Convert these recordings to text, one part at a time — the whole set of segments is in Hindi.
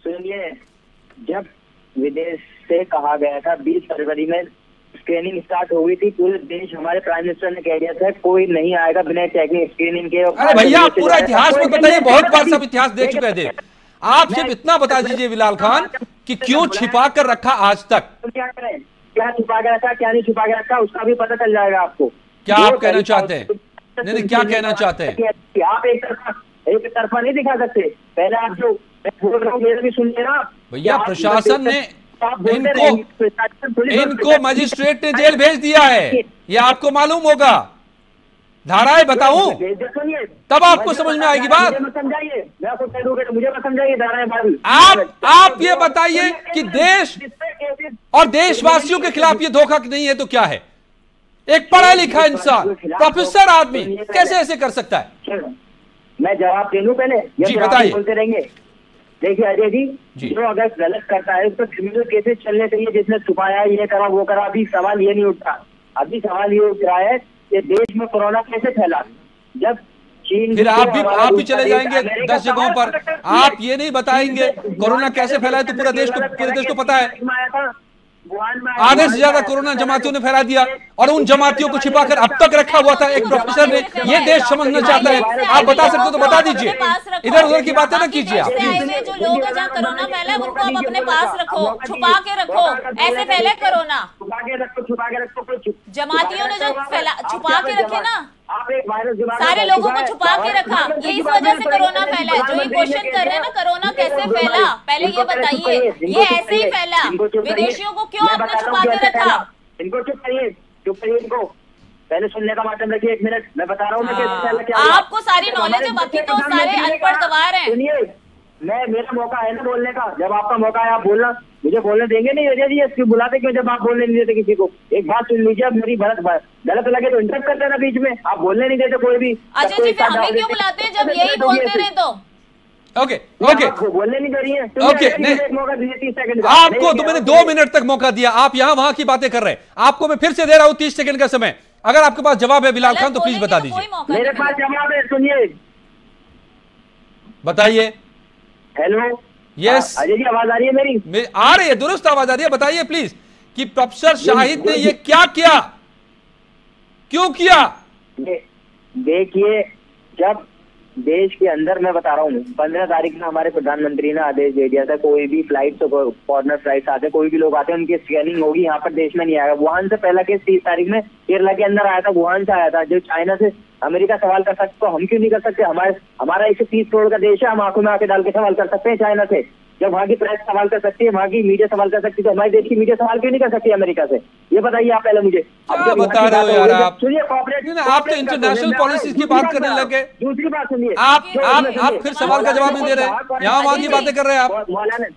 सुनिए, जब विदेश से कहा गया था 20 फरवरी में स्क्रीनिंग स्टार्ट हो गई थी, पूरे देश, हमारे प्राइम मिनिस्टर ने कह दिया था कोई नहीं आएगा बिना चेकिंग स्क्रीनिंग के। अरे भैया आप पूरा इतिहास मत बताइए, बहुत बार सब इतिहास देख चुके थे। आप सिर्फ इतना बता दीजिए बिलाल खान कि क्यों छिपा कर रखा आज तक। क्या करें, क्या छुपा के रखा, क्या नहीं छुपा के रखा, उसका भी पता चल जाएगा आपको। क्या आप कहना चाहते हैं? नहीं, क्या कहना चाहते हैं? आप एक तरफा नहीं दिखा सकते। पहले आप जो बोल रहा हूँ मेरे भी सुनिए ना भैया, प्रशासन ने इनको मजिस्ट्रेट ने जेल भेज दिया है, ये आपको मालूम होगा। धाराएं बताऊं तब आपको समझ में आएगी बात। समझाइए, मैं आपको कह दूंगा, मुझे मत समझाइए धाराएं। आप ये बताइए कि देश और देशवासियों के खिलाफ ये धोखा नहीं है तो क्या है? एक पढ़ा लिखा इंसान, प्रोफेसर आदमी कैसे ऐसे कर सकता है? मैं जवाब दे लूं पहले, जी बताइए। बोलते रहेंगे। देखिए अजय जी, जो अगर गलत करता है उसको क्रिमिनल केसेस चलने चाहिए, जिसने छुपाया, ये करा वो करा। अभी सवाल ये नहीं उठता, अभी सवाल ये उठ रहा है कि देश में कोरोना कैसे फैला। जब चीन, फिर आप भी चले जाएंगे 10 जगहों पर, आप ये नहीं बताएंगे कोरोना कैसे फैला है, तो पूरे देश को पता है। आधे से ज्यादा कोरोना जमातियों ने फैला दिया और उन जमातियों को छिपाकर अब तक रखा हुआ था एक प्रोफेसर ने। ये देश समझना चाहता है, आप बता सकते हो तो बता दीजिए, इधर उधर की बातें ना कीजिए आप। जो लोग हैं जहाँ कोरोना फैला है उनको आप अपने पास रखो, छुपा के रखो, ऐसे फैले कोरोना। छुपा के रखो। जमातियों ने जो छुपा के रखे ना, आप एक वायरस सारे लोगों को छुपा के रखा, ये इस वजह से कोरोना फैला है। जो ये क्वेश्चन कर रहे हैं ना कोरोना कैसे फैला, पहले ये बताइए, ये ऐसे ही फैला, विदेशियों को क्यों आपने छुपा के रखा? इनको चुप करिए इनको, पहले सुनने का माध्यम रखिए। 1 मिनट मैं बता रहा हूँ कैसे फैला, क्या आपको सारी नॉलेज है, बाकी तो सारे अनपढ़ गवार हैं। सुनिए, मेरा मौका है ना बोलने का, जब आपका मौका है आप बोलना, मुझे बोलने देंगे नहीं अजय जी? इसको बुलाते क्यों जब आप बोलने नहीं देते किसी को? एक बात सुन लीजिए, अब मेरी गलत लगे तो इंटरप्ट करते ना बीच में, आप बोलने नहीं देते कोई भी। अजय जी फिर हमें क्यों बुलाते हैं जब यही बोलते रहे तो? ओके बोलने नहीं दे रही है। ओके, मौका दीजिए 30 सेकंड। आपको तो मैंने 2 मिनट तक मौका दिया, आप यहाँ वहां की बातें कर रहे हैं। आपको मैं फिर से दे रहा हूँ 30 सेकंड का समय। अगर आपके पास जवाब है बिलाल खान तो प्लीज बता दीजिए। मेरे पास जवाब है, सुनिए, बताइए। हेलो, यस अजय जी आवाज आ रही है मेरी? आ रही है, दुरुस्त आवाज आ रही है। बताइए प्लीज कि प्रोफेसर शाहिद ने ये क्या किया, क्यों किया? देखिए, जब देश के अंदर, मैं बता रहा हूँ, 15 तारीख में हमारे प्रधानमंत्री ने आदेश दे दिया था कोई भी फ्लाइट, फॉरनर फ्लाइट आते, कोई भी लोग आते हैं उनकी स्कैनिंग होगी, यहाँ पर देश में नहीं आएगा। वुहान से पहला केस 30 तारीख में केरला के अंदर आया था, वुहान से आया था। जो चाइना से अमेरिका सवाल कर सकते तो हम क्यों नहीं कर सकते? हमारा 130 करोड़ का देश है, हम आंखों में आके डाल के सवाल कर सकते हैं चाइना से। जब वहाँ की प्रेस सवाल कर सकती है, वहाँ की मीडिया सवाल कर सकती है, तो हमारे देश की मीडिया सवाल क्यों नहीं कर सकती अमेरिका से? ये बताइए आप पहले मुझे। क्या बता रहे हो यार आप? सुनिए, आप तो इंटरनेशनल पॉलिसी की बात करने लगे। दूसरी बात सुनिए, आप फिर सवाल का जवाब नहीं दे रहे, यहाँ वहाँ की बातें कर रहे हैं आप।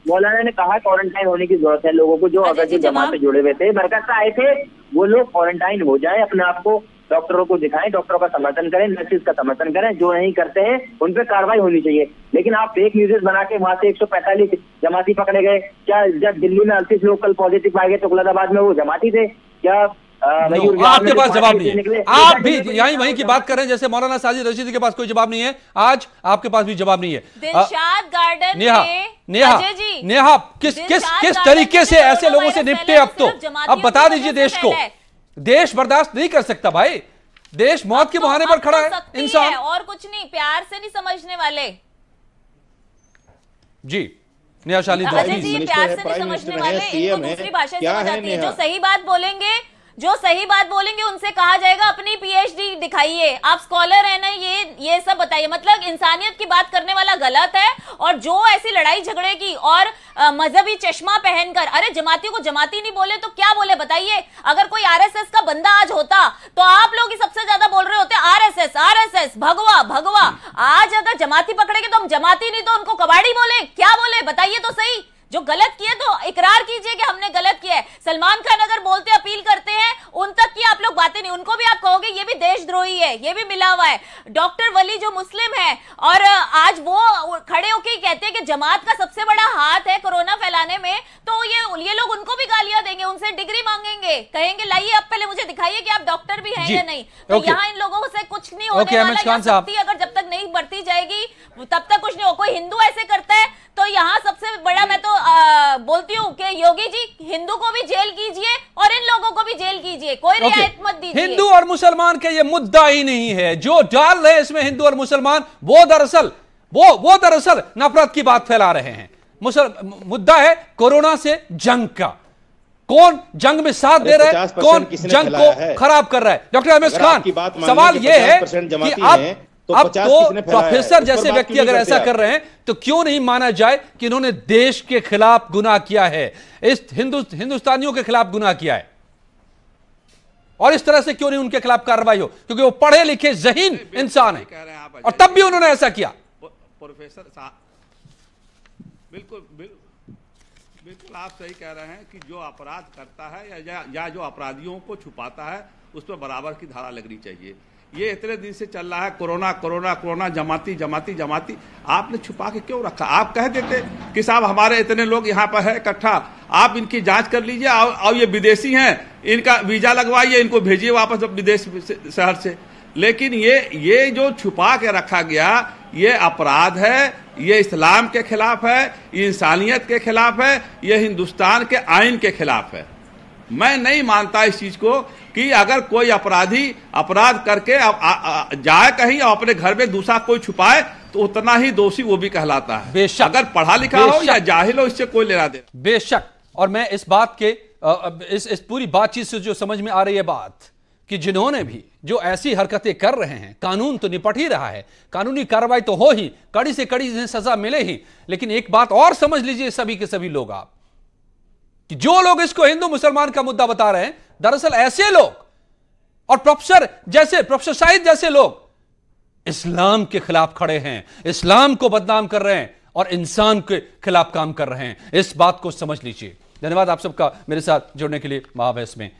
मौलाना ने कहा क्वारंटाइन होने की जरूरत है लोगों को, जो अगर जो जमात से जुड़े हुए थे, मरकज से आए थे, वो लोग क्वारंटाइन हो जाए, अपने आप को डॉक्टरों को दिखाएं, डॉक्टरों का समर्थन करें, नर्सिस का समर्थन करें। जो नहीं करते हैं उन पर कार्रवाई होनी चाहिए। लेकिन आप फेक न्यूज़ बना के वहां से 145 जमाती पकड़े गए। क्या जब दिल्ली में 38 लोग कल पॉजिटिव पाए गए तो तुगलकाबाद में वो जमाती थे क्या? आपके पास जवाब नहीं है, आप भी यहीं वहीं की बात कर रहे हैं जैसे मौलाना साजिद रशीदी के पास कोई जवाब नहीं है। आज आपके पास भी जवाब नहीं है। दिलशाद गार्डन नेहा किस तरीके से ऐसे लोगों से निपटे? अब बता दीजिए देश को। देश बर्दाश्त नहीं कर सकता भाई, देश मौत के मुहाने पर खड़ा है इंसान, और कुछ नहीं, प्यार से नहीं समझने वाले। जी नेहा शाली प्यार से नहीं समझने वाले, इनको दूसरी भाषा समझ आती है। जो सही बात बोलेंगे उनसे कहा जाएगा अपनी पीएचडी दिखाइए, आप स्कॉलर है ना, ये सब बताइए। मतलब इंसानियत की बात करने वाला गलत है, और जो ऐसी लड़ाई झगड़े की और मजहबी चश्मा पहनकर, अरे जमातियों को जमाती नहीं बोले तो क्या बोले बताइए? अगर कोई आरएसएस का बंदा आज होता तो आप लोग ही सबसे ज्यादा बोल रहे होते आरएसएस भगवा भगवा। आज अगर जमाती पकड़ेंगे तो हम जमाती नहीं तो उनको कबाड़ी बोले, क्या बोले बताइए तो सही? जो गलत किए तो इकरार कीजिए कि हमने गलत किया है। सलमान खान अगर बोलते अपील करते हैं उन तक की आप लोग बातें नहीं, उनको भी आप कहोगे ये भी देशद्रोही है, ये भी मिला हुआ है। डॉक्टर वली जो मुस्लिम है और आज वो खड़े होकर कहते हैं कि जमात का सबसे बड़ा हाथ है कोरोना फैलाने में, तो ये लोग उनको भी गालियां देंगे, उनसे डिग्री मांगेंगे, कहेंगे लाइए अब पहले मुझे दिखाइए कि आप डॉक्टर भी हैं या नहीं। तो यहाँ इन लोगों से कुछ नहीं होने वाला। अगर जब तक नहीं बढ़ती जाएगी तब तक कुछ नहीं हो। कोई हिंदू ऐसे करता है तो यहाँ सबसे बड़ा बोलती हूँ कि योगी जी हिंदू को भी जेल कीजिए और इन लोगों को भी जेल कीजिए, कोई रियायत मत दीजिए। हिंदू और मुसलमान के ये मुद्दा ही नहीं है, जो डाल रहे हैं इसमें हिंदू और मुसलमान, वो दरअसल नफरत की बात फैला रहे हैं। मुद्दा है कोरोना से जंग का, कौन जंग में साथ दे रहा है, कौन जंग को खराब कर रहा है। डॉक्टर अहमद खान, सवाल यह है कि अब तो प्रोफेसर जैसे व्यक्ति अगर ऐसा कर रहे हैं तो क्यों नहीं माना जाए कि इन्होंने देश के खिलाफ गुनाह किया है, इस हिंदुस्तानियों के खिलाफ गुनाह किया है, और इस तरह से क्यों नहीं उनके खिलाफ कार्रवाई हो, क्योंकि वो पढ़े लिखे ज़हीन इंसान है और तब भी उन्होंने ऐसा किया। प्रोफेसर साहब बिल्कुल आप सही कह रहे हैं कि जो अपराध करता है या जो अपराधियों को छुपाता है उस पर बराबर की धारा लगनी चाहिए। ये इतने दिन से चल रहा है कोरोना जमाती, आपने छुपा के क्यों रखा? आप कह देते कि साहब हमारे इतने लोग यहाँ पर है इकट्ठा, आप इनकी जांच कर लीजिए और ये विदेशी हैं, इनका वीजा लगवाइए, इनको भेजिए वापस विदेश शहर से। लेकिन ये जो छुपा के रखा गया ये अपराध है, ये इस्लाम के खिलाफ है, ये इंसानियत के खिलाफ है, ये हिंदुस्तान के आइन के खिलाफ है। मैं नहीं मानता इस चीज को कि अगर कोई अपराधी अपराध करके जाए कहीं और अपने घर में दूसरा कोई छुपाए तो उतना ही दोषी वो भी कहलाता है, बेशक अगर पढ़ा लिखा हो या जाहिल हो, इससे कोई लेना देना। बेशक, और मैं इस बात के इस पूरी बातचीत से जो समझ में आ रही है बात कि जिन्होंने भी जो ऐसी हरकतें कर रहे हैं, कानून तो निपट ही रहा है, कानूनी कार्रवाई तो हो ही, कड़ी से कड़ी सजा मिले ही, लेकिन एक बात और समझ लीजिए सभी के सभी लोग आप, कि जो लोग इसको हिंदू मुसलमान का मुद्दा बता रहे हैं, दरअसल ऐसे लोग और प्रोफेसर शाहिद जैसे लोग इस्लाम के खिलाफ खड़े हैं, इस्लाम को बदनाम कर रहे हैं और इंसान के खिलाफ काम कर रहे हैं। इस बात को समझ लीजिए। धन्यवाद आप सबका मेरे साथ जुड़ने के लिए महाबहस में।